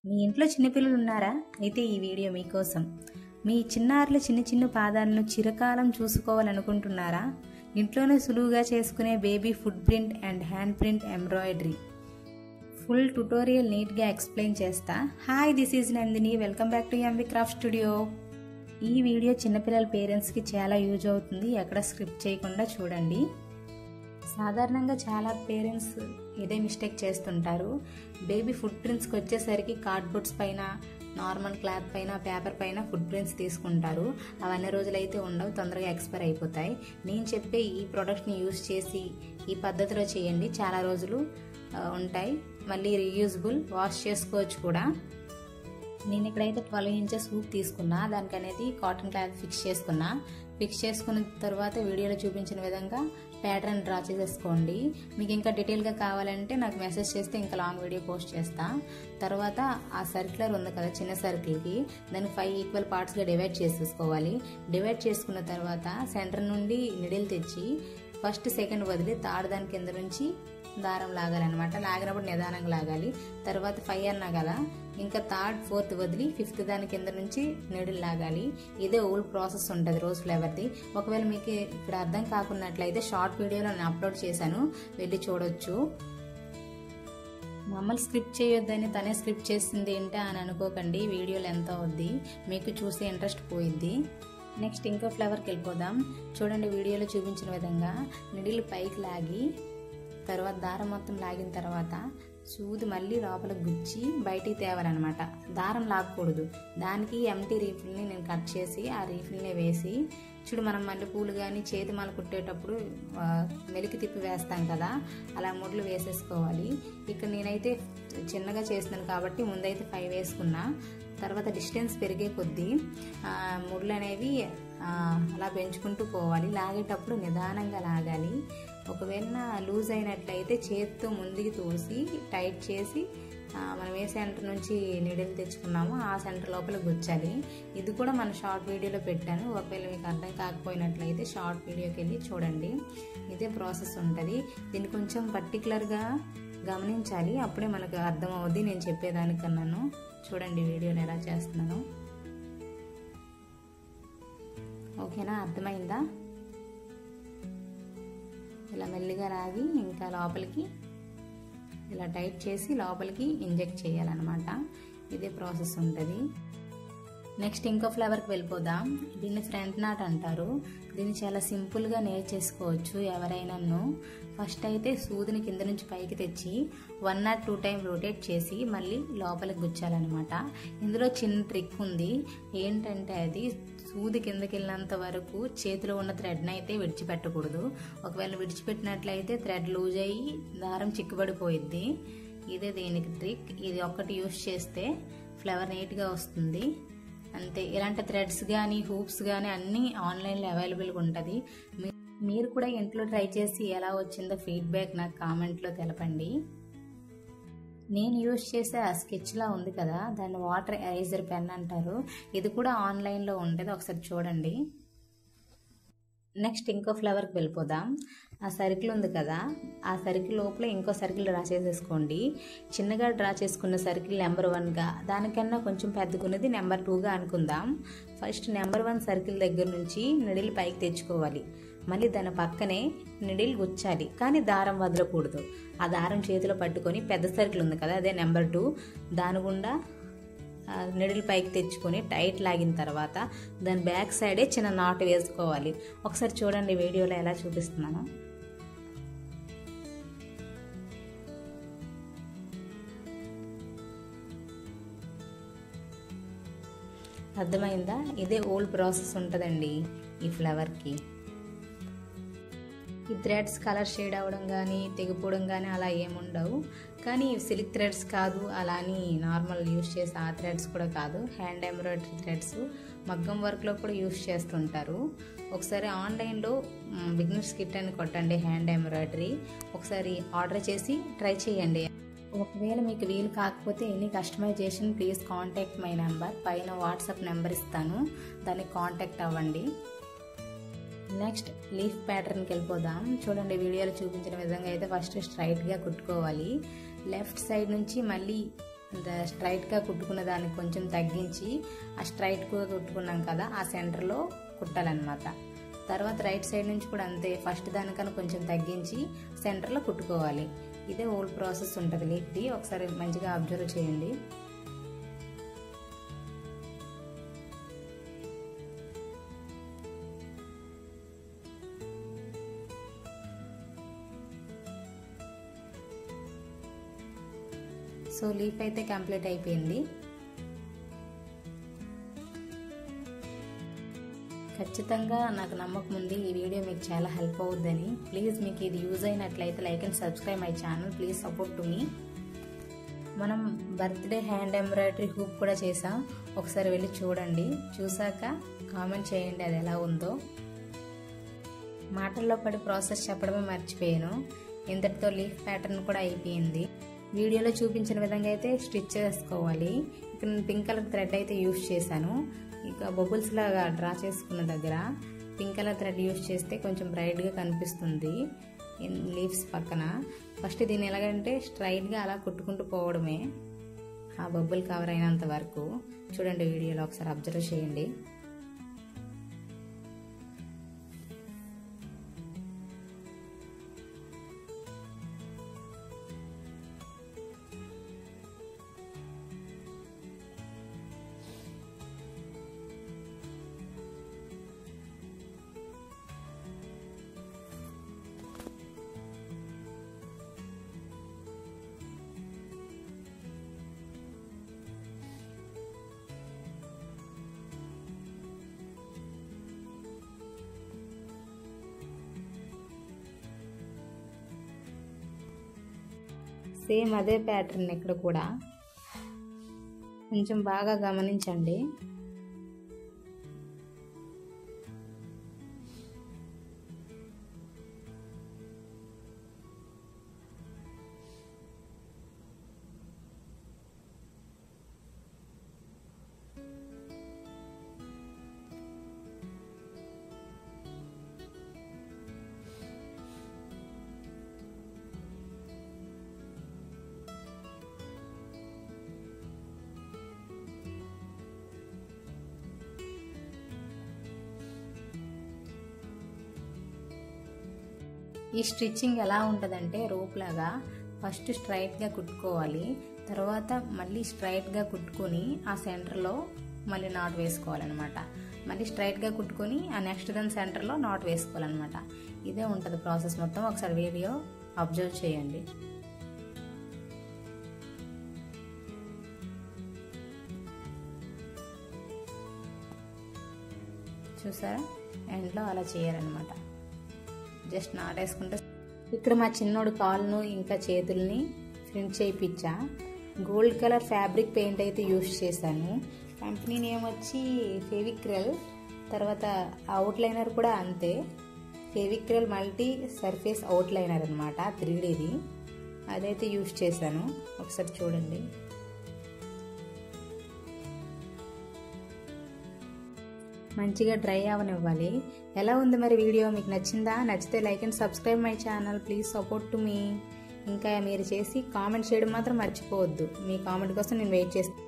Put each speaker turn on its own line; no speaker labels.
మీ ఇంట్లో చిన్నపిల్లలు ఉన్నారా? అయితే ఈ వీడియో మీకోసం. మీ చిన్నారుల చిన్న పాదాలను చిరకాలం చూసుకోవాలనుకుంటున్నారా? ఇంట్లోనే సులువుగా చేసుకునే baby foot print and hand print embroidery full tutorial నీట్గా ఎక్స్ప్లెయిన్ చేస్తా. Hi, this is Nandini. Welcome back to MV craft studio. ఈ వీడియో చిన్నపిల్లల పేరెంట్స్కి చాలా యూజ్ అవుతుంది. ఎక్కడ స్క్రిప్ట్ చేయకుండా చూడండి. సాధారణంగా చాలా పేరెంట్స్ ఇదే మిస్టేక్ చేస్తుంటారు. బేబీ ఫుట్ ప్రింట్స్కి వచ్చేసరికి కార్డ్బోర్డ్స్ పైన, నార్మల్ క్లాత్ పైన, పేపర్ పైన ఫుట్ ప్రింట్స్ తీసుకుంటారు. అవన్నీ రోజులైతే ఉండవు, తొందరగా ఎక్స్పైర్ అయిపోతాయి. నేను చెప్పే ఈ ప్రోడక్ట్ని యూజ్ చేసి ఈ పద్ధతిలో చేయండి, చాలా రోజులు ఉంటాయి. మళ్ళీ రీయూజబుల్, వాష్ చేసుకోవచ్చు కూడా. నేను ఇక్కడైతే 12 ఇంచెస్ హూక్ తీసుకున్నా. దానికి అనేది కాటన్ క్లాత్ ఫిక్స్ చేసుకున్న తర్వాత వీడియోలో చూపించిన విధంగా ప్యాటర్న్ డ్రా చేసేసుకోండి. మీకు ఇంకా డీటెయిల్గా కావాలంటే నాకు మెసేజ్ చేస్తే ఇంకా లాంగ్ వీడియో పోస్ట్ చేస్తా. తర్వాత ఆ సర్క్యులర్ ఉంది కదా, చిన్న సర్కిల్కి దాన్ని 5 ఈక్వల్ పార్ట్స్గా డివైడ్ చేసేసుకోవాలి. డివైడ్ చేసుకున్న తర్వాత సెంటర్ నుండి నిడిల్ తెచ్చి ఫస్ట్ సెకండ్ వదిలి థర్డ్ దాని కింద నుంచి దారం లాగాలన్నమాట. లాగినప్పుడు నిదానంగా లాగాలి. తర్వాత 5 అన్నా కదా, ఇంకా థర్డ్ ఫోర్త్ వదిలి ఫిఫ్త్ దాని కింద నుంచి నీడిల్ లాగాలి. ఇదే ఓల్డ్ ప్రాసెస్ ఉంటుంది రోజ్ ఫ్లేవర్ది. ఒకవేళ మీకు ఇక్కడ అర్థం కాకున్నట్లయితే షార్ట్ వీడియోలో నేను అప్లోడ్ చేశాను, వెళ్ళి చూడొచ్చు. మమ్మల్ని స్క్రిప్ట్ చేయొద్దని తనే స్క్రిప్ట్ చేసింది ఏంటా అని అనుకోకండి. వీడియోలు ఎంత అవుద్ది, మీకు చూసే ఇంట్రెస్ట్ పోయిద్ది. నెక్స్ట్ ఇంకో ఫ్లేవర్కి వెళ్ళిపోదాం. చూడండి, వీడియోలో చూపించిన విధంగా నిడిల్ పైకి లాగి తర్వాత దారం మొత్తం లాగిన తర్వాత సూది మళ్ళీ లోపలికి గుచ్చి బయటికి తేవాలన్నమాట. దారం లాగకూడదు. దానికి ఎంటీ రీఫిల్ని నేను కట్ చేసి ఆ రీఫిల్ని వేసి, చూడు మనం మళ్ళీ పూలు కానీ చేతి మాల కుట్టేటప్పుడు మెలికి తిప్పి వేస్తాం కదా, అలా ముడ్లు వేసేసుకోవాలి. ఇక్కడ నేనైతే చిన్నగా చేస్తున్నాను కాబట్టి ముందైతే 5 వేసుకున్నా. తర్వాత డిస్టెన్స్ పెరిగే కొద్దీ ముడ్లు అనేవి అలా పెంచుకుంటూ పోవాలి. లాగేటప్పుడు నిదానంగా లాగాలి. ఒకవేళ లూజ్ అయినట్లయితే చేతితో ముందుకి తోసి టైట్ చేసి మనం ఏ సెంటర్ నుంచి నీడిల్ తెచ్చుకున్నామో ఆ సెంటర్ లోపల గుచ్చాలి. ఇది కూడా మన షార్ట్ వీడియోలో పెట్టాను. ఒకవేళ మీకు అర్థం కాకపోయినట్లయితే షార్ట్ వీడియోకి వెళ్ళి చూడండి. ఇదే ప్రాసెస్ ఉంటుంది. దీన్ని కొంచెం పర్టికులర్గా గమనించాలి, అప్పుడే మనకు అర్థం అవుద్ది నేను చెప్పేదానికన్నాను. చూడండి వీడియోని ఎలా చేస్తున్నాను. ఓకేనా, అర్థమైందా? ఇలా మెల్లిగా రాగి ఇంకా లోపలికి ఇలా టైట్ చేసి లోపలికి ఇంజెక్ట్ చేయాలన్నమాట. ఇదే ప్రాసెస్ ఉంటుంది. నెక్స్ట్ ఇంకో ఫ్లేవర్కి వెళ్ళిపోదాం. దీన్ని ఫ్రంట్ నాట్ అంటారు. దీన్ని చాలా సింపుల్గా నేర్చేసుకోవచ్చు ఎవరైనాను. ఫస్ట్ అయితే సూదిని కింద నుంచి పైకి తెచ్చి 1 or 2 టైం రొటేట్ చేసి మళ్ళీ లోపలికి గుచ్చాలన్నమాట. ఇందులో చిన్న ట్రిక్ ఉంది. ఏంటంటే అది సూది కిందకి వెళ్ళినంత వరకు చేతిలో ఉన్న థ్రెడ్ని అయితే విడిచిపెట్టకూడదు. ఒకవేళ విడిచిపెట్టినట్లయితే థ్రెడ్ లూజ్ అయ్యి దారం చిక్కుబడిపోయిద్ది. ఇదే దీనికి ట్రిక్. ఇది ఒక్కటి యూస్ చేస్తే ఫ్లవర్ నీట్గా వస్తుంది. అంతే. ఇలాంటి థ్రెడ్స్ కానీ హూప్స్ కానీ అన్నీ ఆన్లైన్లో అవైలబుల్గా ఉంటుంది. మీరు కూడా ఇంట్లో ట్రై చేసి ఎలా వచ్చిందో ఫీడ్బ్యాక్ నాకు కామెంట్లో తెలపండి. నేను యూజ్ చేసే ఆ స్కెచ్లా ఉంది కదా, దాన్ని వాటర్ ఎరేజర్ పెన్ అంటారు. ఇది కూడా ఆన్లైన్లో ఉంటుంది, ఒకసారి చూడండి. నెక్స్ట్ ఇంకో ఫ్లవర్కి వెళ్ళిపోదాం. ఆ సర్కిల్ ఉంది కదా, ఆ సర్కిల్ లోపల ఇంకో సర్కిల్ డ్రా చేసేసుకోండి. చిన్నగా డ్రా చేసుకున్న సర్కిల్ నెంబర్ 1గా, దానికన్నా కొంచెం పెద్దకున్నది నెంబర్ 2గా అనుకుందాం. ఫస్ట్ నెంబర్ 1 సర్కిల్ దగ్గర నుంచి నిడిల్ పైకి తెచ్చుకోవాలి. మళ్ళీ దాని పక్కనే నిడిల్ గుచ్చాలి, కానీ దారం వదలకూడదు. ఆ దారం చేతిలో పట్టుకొని పెద్ద సర్కిల్ ఉంది కదా, అదే నెంబర్ 2, దాని గుండా నిడిల్ పైకి తెచ్చుకొని టైట్ లాగిన తర్వాత దాని బ్యాక్ సైడే చిన్న నాట్ వేసుకోవాలి. ఒకసారి చూడండి వీడియోలో ఎలా చూపిస్తున్నాను. అర్థమైందా? ఇదే ఓల్డ్ ప్రాసెస్ ఉంటుందండి ఈ ఫ్లవర్కి. ఈ థ్రెడ్స్ కలర్ షేడ్ అవ్వడం కానీ తెగిపోవడం కానీ అలా ఏముండవు. కానీ సిల్క్ థ్రెడ్స్ కాదు, అలా అని నార్మల్ యూస్ చేసే ఆ థ్రెడ్స్ కూడా కాదు. హ్యాండ్ ఎంబ్రాయిడరీ థ్రెడ్స్ మగ్గం వర్క్లో కూడా యూస్ చేస్తుంటారు. ఒకసారి ఆన్లైన్లో బిగినర్స్ కిట్ అని కొట్టండి, హ్యాండ్ ఎంబ్రాయిడరీ. ఒకసారి ఆర్డర్ చేసి ట్రై చేయండి. ఒకవేళ మీకు వీలు కాకపోతే any customization please contact my number. పైన వాట్సాప్ నెంబర్ ఇస్తాను, దానికి కాంటాక్ట్ అవ్వండి. నెక్స్ట్ లీఫ్ ప్యాటర్న్కి వెళ్ళిపోదాం. చూడండి వీడియోలో చూపించిన విధంగా అయితే ఫస్ట్ స్ట్రైట్గా కుట్టుకోవాలి. లెఫ్ట్ సైడ్ నుంచి మళ్ళీ స్ట్రైట్గా కుట్టుకున్న దాన్ని కొంచెం తగ్గించి ఆ స్ట్రైట్గా కుట్టుకున్నాం కదా ఆ సెంటర్లో కుట్టాలన్నమాట. తర్వాత రైట్ సైడ్ నుంచి కూడా అంతే, ఫస్ట్ దానికన్నా కొంచెం తగ్గించి సెంటర్లో కుట్టుకోవాలి. ఇదే హోల్ ప్రాసెస్ ఉంటుంది లీఫ్ది, ఒకసారి మంచిగా అబ్జర్వ్ చేయండి. సో లీఫ్ అయితే కంప్లీట్ అయిపోయింది. ఖచ్చితంగా నాకు నమ్మకం ఉంది ఈ వీడియో మీకు చాలా హెల్ప్ అవుద్దని. ప్లీజ్ మీకు ఇది యూజ్ అయినట్లయితే like and subscribe my channel. Please support to me. మనం బర్త్డే హ్యాండ్ ఎంబ్రాయిడరీ హూప్ కూడా చేసాం, ఒకసారి వెళ్ళి చూడండి. చూసాక కామెంట్ చేయండి అది ఎలా ఉందో. మాటల్లో పడి ప్రాసెస్ చెప్పడమే మర్చిపోయాను. ఇంతటితో లీఫ్ ప్యాటర్న్ కూడా అయిపోయింది. వీడియోలో చూపించిన విధంగా అయితే స్టిచ్ చేసుకోవాలి. ఇక్కడ నేను పింక్ కలర్ థ్రెడ్ అయితే యూజ్ చేశాను. ఇక బబుల్స్ లాగా డ్రా చేసుకున్న దగ్గర పింక్ కలర్ థ్రెడ్ యూజ్ చేస్తే కొంచెం బ్రైట్గా కనిపిస్తుంది లీవ్స్ పక్కన. ఫస్ట్ దీన్ని ఎలాగంటే స్ట్రైట్గా అలా కుట్టుకుంటూ పోవడమే, ఆ బబుల్ కవర్ అయినంత వరకు. చూడండి వీడియోలో ఒకసారి అబ్జర్వ్ చేయండి. సేమ్ అదే ప్యాటర్న్ ఇక్కడ కూడా కొంచెం బాగా గమనించండి. ఈ స్టిచ్చింగ్ ఎలా ఉంటుందంటే రోప్ లాగా ఫస్ట్ స్ట్రైట్గా కుట్టుకోవాలి, తర్వాత మళ్ళీ స్ట్రైట్గా కుట్టుకొని ఆ సెంటర్లో మళ్ళీ నాట్ వేసుకోవాలన్నమాట. మళ్ళీ స్ట్రైట్గా కుట్టుకొని ఆ నెక్స్ట్ దాని సెంటర్లో నాట్ వేసుకోవాలన్నమాట. ఇదే ఉంటుంది ప్రాసెస్ మొత్తం. ఒకసారి వీడియో అబ్జర్వ్ చేయండి. చూసారా, ఎండ్లో అలా చేయాలన్నమాట. జస్ట్ నాటేసుకుంటే. ఇక్కడ మా చిన్నోడు కాళ్ళను ఇంకా చేతుల్ని ప్రింట్ చేయించా. గోల్డ్ కలర్ ఫ్యాబ్రిక్ పెయింట్ అయితే యూజ్ చేశాను. కంపెనీ నేమ్ వచ్చి ఫెవిక్రిల్. తర్వాత అవుట్లైనర్ కూడా అంతే, ఫెవిక్రిల్ మల్టీ సర్ఫేస్ అవుట్లైనర్ అనమాట, 3Dది. అదైతే యూజ్ చేశాను. ఒకసారి చూడండి. మంచిగా డ్రై అవనివ్వాలి. ఎలా ఉంది మరి వీడియో? మీకు నచ్చిందా? నచ్చితే like and subscribe my channel. Please support to me. ఇంకా మీరు చేసి కామెంట్ చేయడం మాత్రం మర్చిపోవద్దు. మీ కామెంట్ కోసం నేను వెయిట్ చేస్తాను.